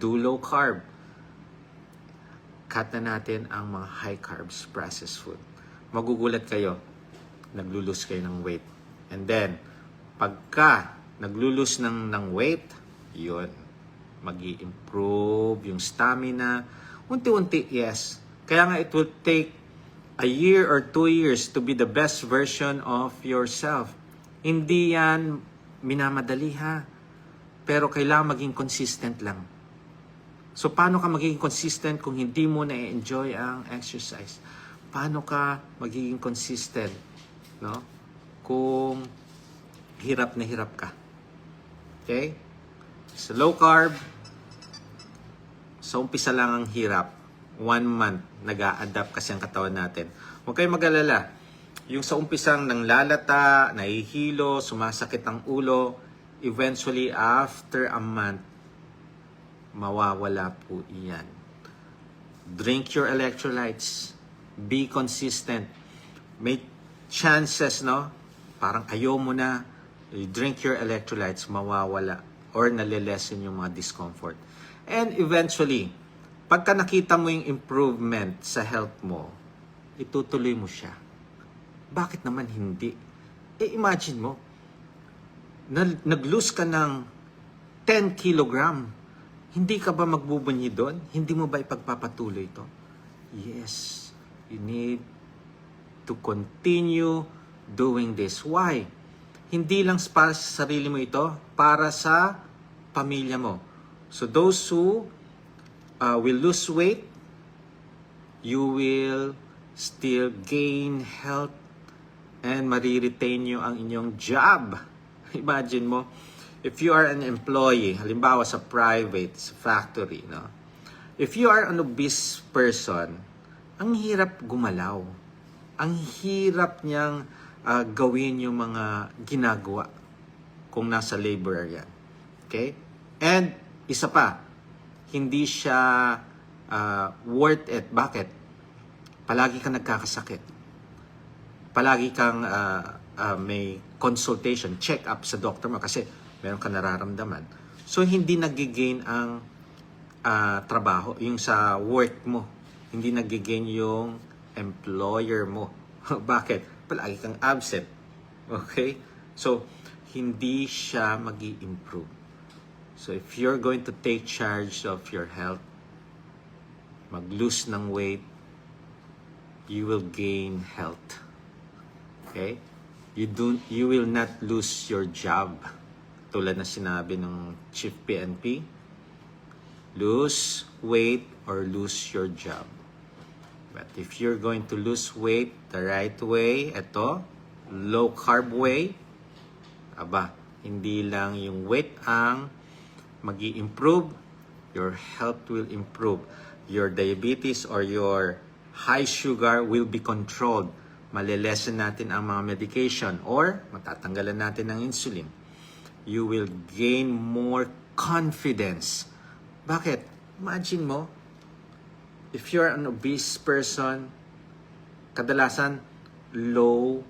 do low carb. Cut na natin ang mga high carbs processed food. Magugulat kayo, naglulose kayo ng weight. And then, pagka naglulose ng weight, yun, mag-i-improve yung stamina. Unti-unti, yes. Kaya nga it will take a year or 2 years to be the best version of yourself. Hindi yan minamadali ha. Pero kailangan maging consistent lang. So, paano ka magiging consistent kung hindi mo na-enjoy ang exercise? Paano ka magiging consistent, no? Kung hirap na hirap ka. Okay? So, low carb, so umpisa lang ang hirap. 1 month, nag-a-adapt kasi ang katawan natin. Huwag kayong mag-alala. Yung sa umpisang nang lalata, nahihilo, sumasakit ang ulo, eventually, after a month, mawawala po iyan. Drink your electrolytes. Be consistent. May chances, no? Parang ayaw mo na. You drink your electrolytes, mawawala. Or nalilesen yung mga discomfort. And eventually, pagka nakita mo yung improvement sa health mo, itutuloy mo siya. Bakit naman hindi? Imagine mo, nag-lose ka ng 10 kilogram. Hindi ka ba magbubunyi doon? Hindi mo ba ipagpapatuloy ito? Yes. You need to continue doing this. Why? Hindi lang para sa sarili mo ito, para sa pamilya mo. So those who will lose weight, you will still gain health and mariretain nyo ang inyong job. Imagine mo, if you are an employee, halimbawa sa private, sa factory, no? If you are an obese person, ang hirap gumalaw. Ang hirap niyang gawin yung mga ginagawa kung nasa labor yan. Okay? And isa pa, hindi siya worth it. Bakit? Palagi kang nagkakasakit. Palagi kang may consultation, check-up sa doctor mo kasi meron ka nararamdaman. So, hindi nag-gain ang trabaho, yung sa work mo. Hindi nag-gain yung employer mo. Bakit? Palagi kang absent. Okay? So, hindi siya mag-i-improve. So, if you're going to take charge of your health, mag-lose ng weight, you will gain health. Okay? You will not lose your job. Tulad na sinabi ng Chief PNP, lose weight or lose your job. But if you're going to lose weight the right way, ito, low carb way, hindi lang yung weight ang mag-i-improve, your health will improve. Your diabetes or your high sugar will be controlled. Malilesen natin ang mga medication or matatanggalan natin ng insulin. You will gain more confidence. Bakit? Imagine mo, if you're an obese person, kadalasan, low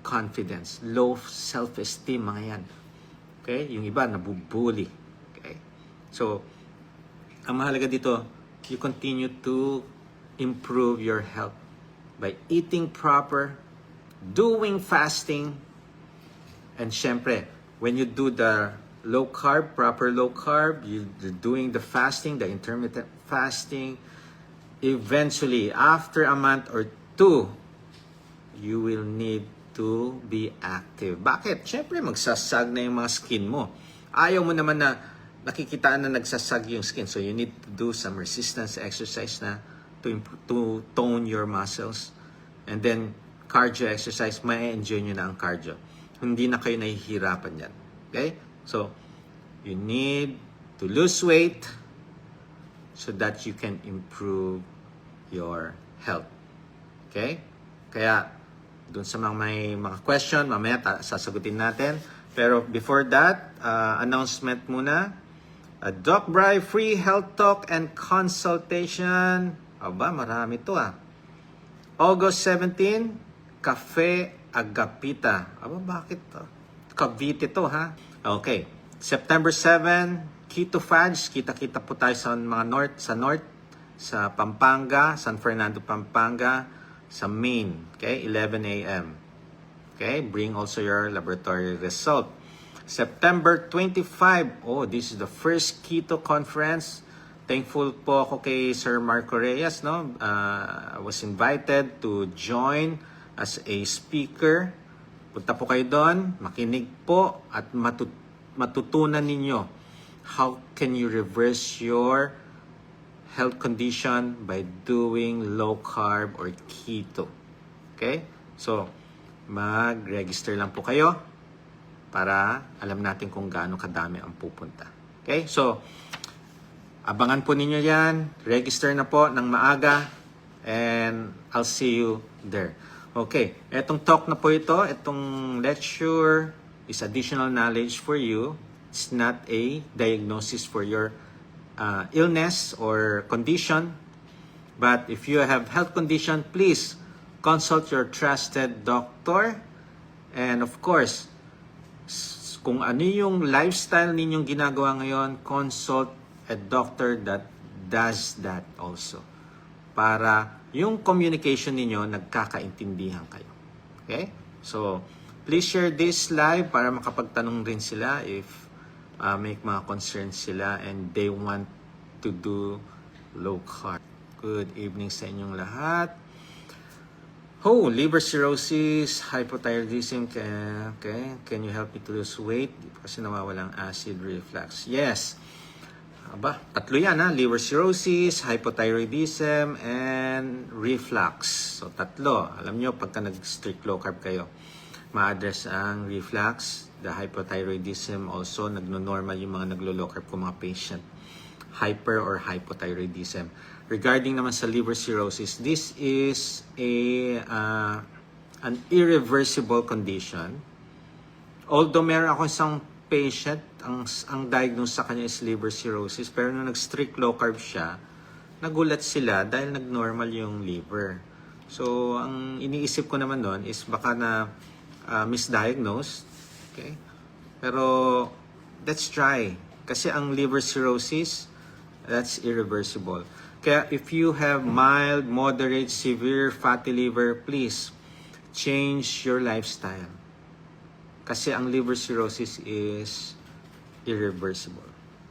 confidence, low self-esteem, mga yan. Okay? Yung iba, nabubuli. Okay? So, ang mahalaga dito, you continue to improve your health by eating proper, doing fasting, and syempre, when you do the low carb, proper low carb, you're doing the fasting, the intermittent fasting, eventually, after a month or 2, you will need to be active. Bakit? Syempre, magsasag na yung mga skin mo. Ayaw mo naman na nakikitaan na nagsasag yung skin. So, you need to do some resistance exercise na to tone your muscles. And then, cardio exercise, ma-enjoy nyo na ang cardio. Hindi na kayo nahihirapan yan. Okay? So, you need to lose weight so that you can improve your health. Okay? Kaya, dun sa mga may mga question, mamaya sasagutin natin. Pero before that, announcement muna. Doc Bri free health talk and consultation. Marami to August 17, Cafe Agapita. Bakit to? Cavite to Okay. September 7, Keto Fads, kita-kita po tayo sa mga north, sa Pampanga, San Fernando, Pampanga, sa Maine, okay, 11 a.m. Okay, bring also your laboratory result. September 25, oh, this is the first Keto Conference. Thankful po ako kay Sir Marco Reyes, no? I was invited to join as a speaker. Punta po kayo doon, makinig po at matutunan ninyo how can you reverse your health condition by doing low carb or keto. Okay? So, mag-register lang po kayo para alam natin kung gaano kadami ang pupunta. Okay? So, abangan po ninyo yan. Register na po ng maaga and I'll see you there. Okay, etong talk na po ito, etong lecture is additional knowledge for you. It's not a diagnosis for your illness or condition. But if you have health condition, please consult your trusted doctor. And of course, kung ano yung lifestyle ninyong ginagawa ngayon, consult a doctor that does that also. Para yung communication ninyo, nagkakaintindihan kayo. Okay? So, please share this live para makapagtanong rin sila if may mga concerns sila and they want to do low carb. Good evening sa inyong lahat. Oh, liver cirrhosis, hypothyroidism, okay? Can you help me to lose weight? Kasi nawawalang acid reflux. Yes. Aba, tatlo yan ha. Liver cirrhosis, hypothyroidism, and reflux. So, tatlo. Alam nyo, pagka nag-strict low carb kayo, ma-address ang reflux, the hypothyroidism also, nagno-normal yung mga naglo-low carb ko mga patient. Hyper or hypothyroidism. Regarding naman sa liver cirrhosis, this is an irreversible condition. Although meron ako isang patient, ang diagnose sa kanya is liver cirrhosis, pero nung nag-strict low carb siya, nagulat sila dahil nag-normal yung liver. So, ang iniisip ko naman doon is baka na misdiagnosed. Okay? Pero, let's try. Kasi ang liver cirrhosis, that's irreversible. Kaya if you have mild, moderate, severe fatty liver, please change your lifestyle. Kasi ang liver cirrhosis is irreversible.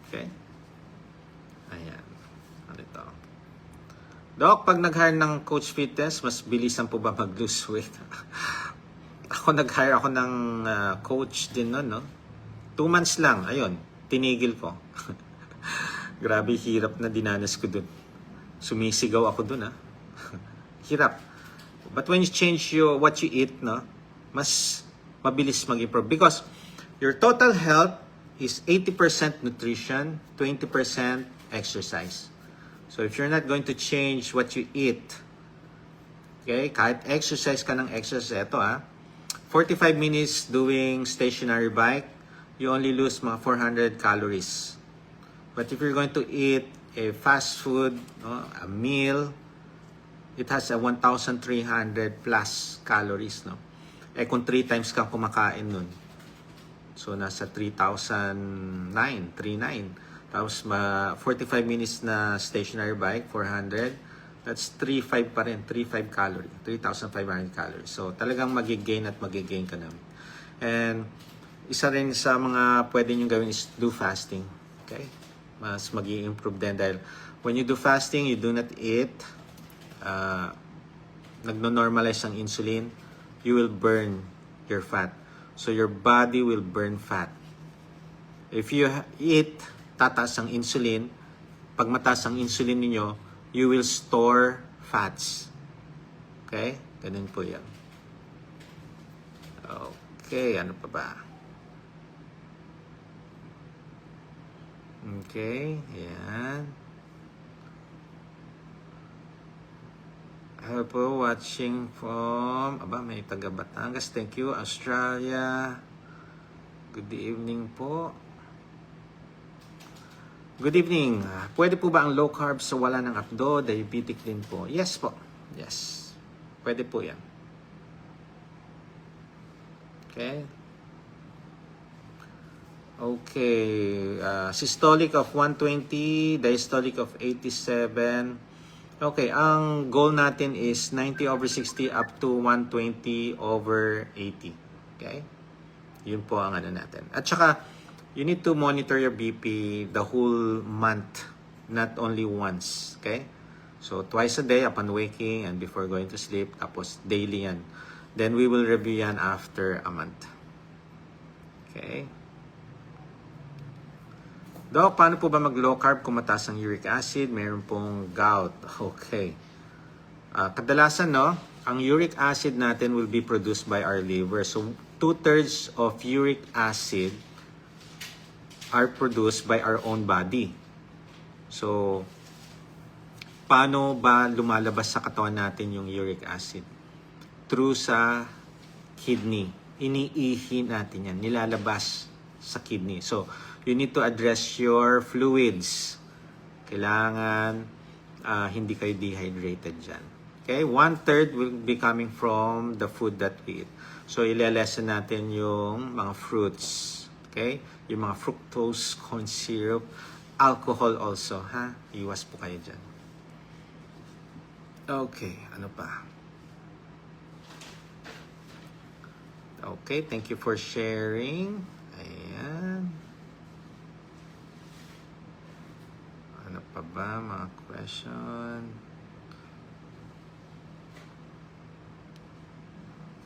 Okay? Ayan. Ano ito? Doc, pag nag-hire ng Coach Fitness, mas bilisan po ba mag-lose weight? Nag-hire ako ng coach din nun, no? 2 months lang. Ayun, tinigil ko. Grabe, hirap na dinanas ko dun. Sumisigaw ako dun, ha? Hirap. But when you change what you eat, no? Mas mabilis mag-improve. Because your total health is 80% nutrition, 20% exercise. So if you're not going to change what you eat, okay, kahit exercise ka ng exercise, ito 45 minutes doing stationary bike, you only lose mga 400 calories. But if you're going to eat a fast food, no, a meal, it has a 1,300 plus calories, no? Kung 3 times kang kumakain nun, so nasa 3,009, 39. Tapos 45 minutes na stationary bike, 400. That's 3,500 pa rin, 3,500 calories, 3,500 calories. So talagang magigain at magigain ka naman. And isa rin sa mga pwede nyo gawin is do fasting. Okay? Mas mag-i-improve din dahil when you do fasting, you do not eat, nagno-normalize ang insulin, you will burn your fat. So your body will burn fat. If you eat, tataas ang insulin. Pag mataas ang insulin niyo, you will store fats. Okay? Ganun po yan. Okay, ano pa ba? Okay, yan. Hello po, watching from, may taga Batangas. Thank you, Australia. Good evening po. Good evening. Pwede po ba ang low carb sa wala ng apdo? Diabetic din po. Yes po. Yes. Pwede po yan. Okay. Okay, systolic of 120, diastolic of 87. Okay, ang goal natin is 90/60 up to 120/80. Okay? Yun po ang ano natin. At saka, you need to monitor your BP the whole month, not only once. Okay? So, twice a day upon waking and before going to sleep, tapos daily yan. Then, we will review yan after a month. Okay? Doc, paano po ba mag-low carb kung mataas ang uric acid? Meron pong gout. Okay. Kadalasan, no, ang uric acid natin will be produced by our liver. So, 2/3 of uric acid are produced by our own body. So, paano ba lumalabas sa katawan natin yung uric acid? Through sa kidney. Iniihi natin yan. Nilalabas sa kidney. So, you need to address your fluids. Kailangan hindi kayo dehydrated dyan. Okay? 1/3 will be coming from the food that we eat. So, ilelesen natin yung mga fruits. Okay? Yung mga fructose, corn syrup, alcohol also. Ha? Iwas po kayo dyan. Okay. Ano pa? Okay. Thank you for sharing. Ayan. Ano pa ba mga question?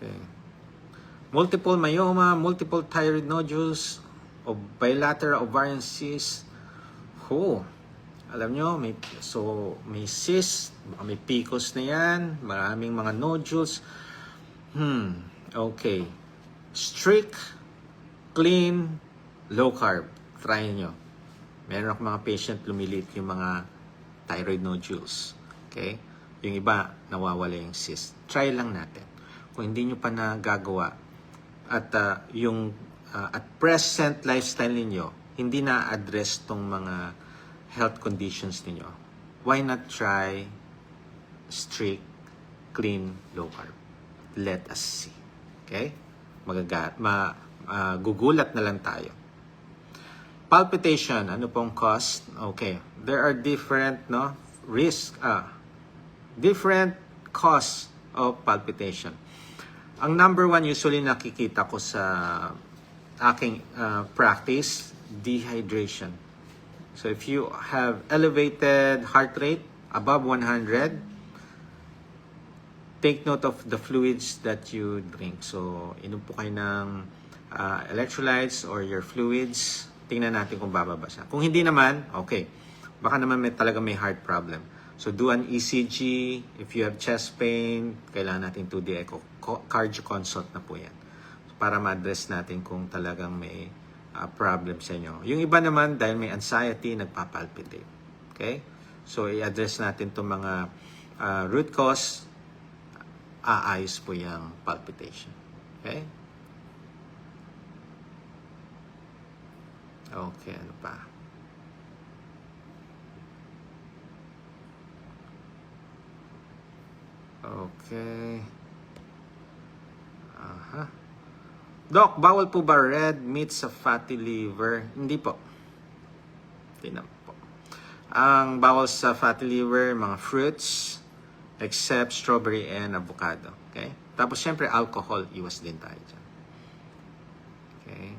Okay. Multiple myoma, multiple thyroid nodules, o bilateral ovarian cyst. Alam nyo, may cyst, may PCOS na yan, maraming mga nodules. Okay. Strict, clean, low carb. Try nyo. Meron ako mga patient, lumilit yung mga thyroid nodules. Okay? Yung iba, nawawala yung cyst. Try lang natin. Kung hindi nyo pa nagagawa at at present lifestyle ninyo, hindi na-address tong mga health conditions ninyo, why not try strict, clean, low carb? Let us see. Okay? Gugulat na lang tayo. Palpitation, ano pong cause? Okay. There are different different cause of palpitation. Ang number one usually nakikita ko sa aking practice, dehydration. So if you have elevated heart rate above 100, take note of the fluids that you drink. So inom po kayo ng electrolytes or your fluids. Tingnan natin kung bababa siya. Kung hindi naman, okay. Baka naman talaga may heart problem. So do an ECG. If you have chest pain, kailangan natin 2D echo. Cardio consult na po yan. So, para ma-address natin kung talagang may problem sa inyo. Yung iba naman, dahil may anxiety, nagpapalpitate. Okay? So i-address natin itong mga root cause. Aayos po yung palpitation. Okay? Okay, ano pa? Okay. Doc, bawal po ba red meat sa fatty liver? Hindi po. Hindi na po. Ang bawal sa fatty liver, mga fruits, except strawberry and avocado. Okay? Tapos, syempre, alcohol. Iwas din tayo dyan. Okay?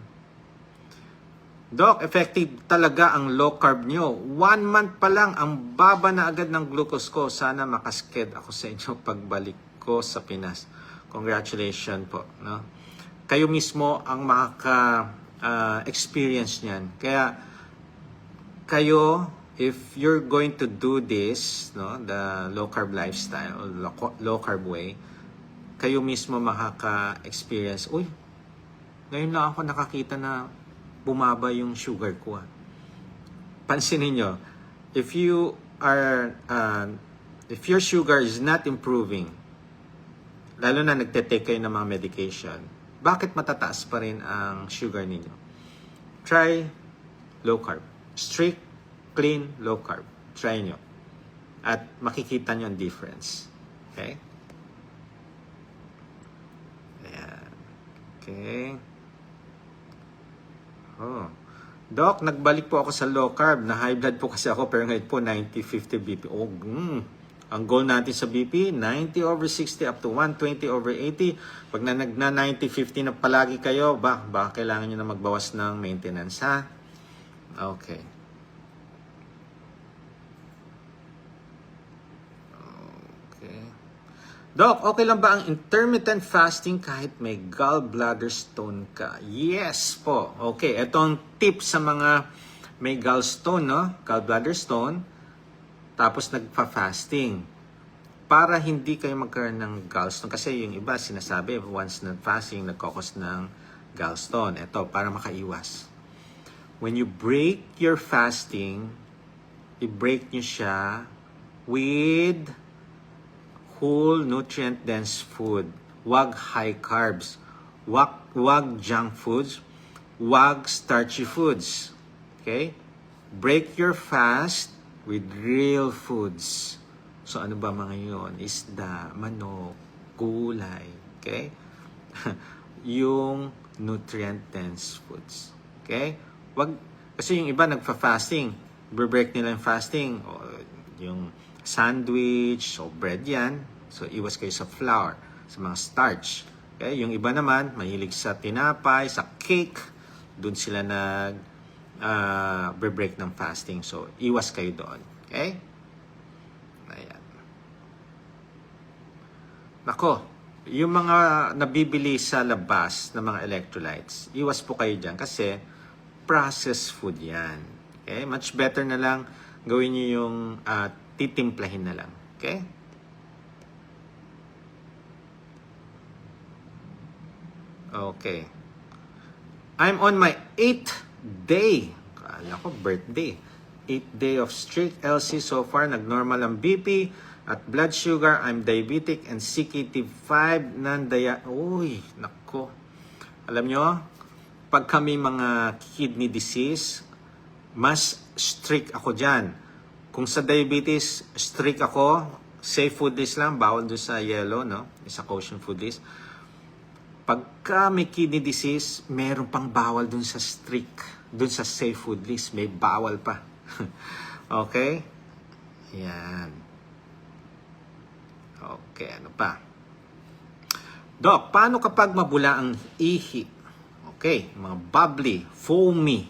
Doc, effective talaga ang low carb nyo. 1 month pa lang, ang baba na agad ng glucose ko. Sana makasked ako sa inyo pagbalik ko sa Pinas. Congratulations po. No? Kayo mismo ang makaka-experience niyan. Kaya, kayo, if you're going to do this, no, the low carb lifestyle, low carb way, kayo mismo makaka-experience, uy, ngayon lang ako nakakita na bumaba yung sugar ko. Pansinin nyo, if your sugar is not improving, lalo na nagte-take kayo ng mga medication, bakit matataas pa rin ang sugar ninyo? Try low carb. Strict, clean, low carb. Try nyo. At makikita nyo ang difference. Okay? Ayan. Okay. Doc, nagbalik po ako sa low carb. Na high blood po kasi ako pero ngayon po 90-50 BP. Oh, Ang goal natin sa BP, 90/60 up to 120/80. Pag na 90-50 na palagi kayo, baka kailangan nyo na magbawas ng maintenance, ha? Okay. Okay. Doc, okay lang ba ang intermittent fasting kahit may gallbladder stone ka? Yes po. Okay, itong tip sa mga may gallstone, no? Gallbladder stone, tapos nagpa-fasting. Para hindi kayo magkaroon ng gallstone. Kasi yung iba sinasabi, once nag-fasting, nagkakos ng gallstone. Ito, para makaiwas. When you break your fasting, i-break nyo siya with whole nutrient-dense food. Wag high carbs. Wag junk foods. Wag starchy foods. Okay? Break your fast with real foods. So ano ba mga yun? Isda, manok, gulay. Okay? Yung nutrient-dense foods. Okay? Kasi yung iba nagfa-fasting. Break nila yung fasting. O, yung sandwich o bread yan. So iwas kayo sa flour, sa mga starch. Okay? Yung iba naman, mahilig sa tinapay, sa cake. Doon sila break ng fasting. So iwas kayo doon. Okay? Ayan. Nako, yung mga nabibili sa labas ng mga electrolytes, iwas po kayo dyan kasi processed food yan. Okay? Much better na lang gawin nyo yung titimplahin na lang. Okay? Okay. I'm on my 8th day. Kala ko birthday. 8th day of strict LC so far. Nag-normal ang BP at blood sugar. I'm diabetic and CKT5 Uy, nako. Alam nyo, pag kami mga kidney disease, mas strict ako dyan. Kung sa diabetes, strict ako. Safe food list lang. Bawal doon sa yellow, no? Sa caution food list. Pagka may kidney disease, meron pang bawal dun sa strict, dun sa safe food list, may bawal pa. Okay? Yan. Okay, ano pa? Doc, paano kapag mabula ang ihi? Okay, mga bubbly, foamy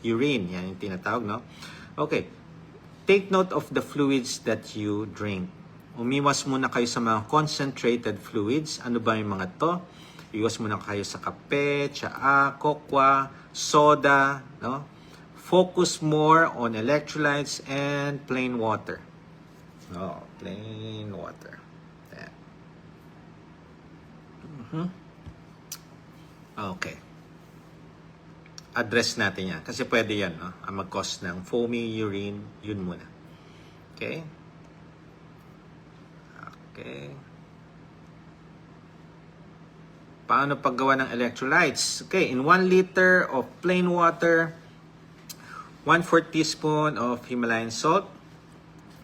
urine, yan yung tinatawag, no? Okay, take note of the fluids that you drink. Umiwas muna kayo sa mga concentrated fluids. Ano ba yung mga to? Iwas muna kayo sa kape, tsaa, kokwa, soda, no? Focus more on electrolytes and plain water. Oh, plain water. Yeah. Okay. Address natin yan. Kasi pwede yan, no? Ang mag-cause ng foamy urine, yun muna. Okay? Okay. Paano paggawa ng electrolytes? Okay, in 1 liter of plain water, 1/4 teaspoon of Himalayan salt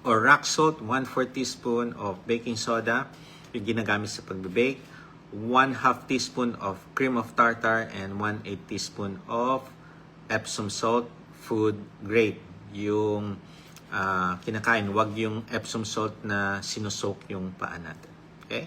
or rock salt, 1/4 teaspoon of baking soda, yung ginagamit sa pagbe-bake, 1/2 teaspoon of cream of tartar, and 1/8 teaspoon of Epsom salt, food grade. Yung kinakain, wag yung Epsom salt na sinusok yung paa natin. Okay?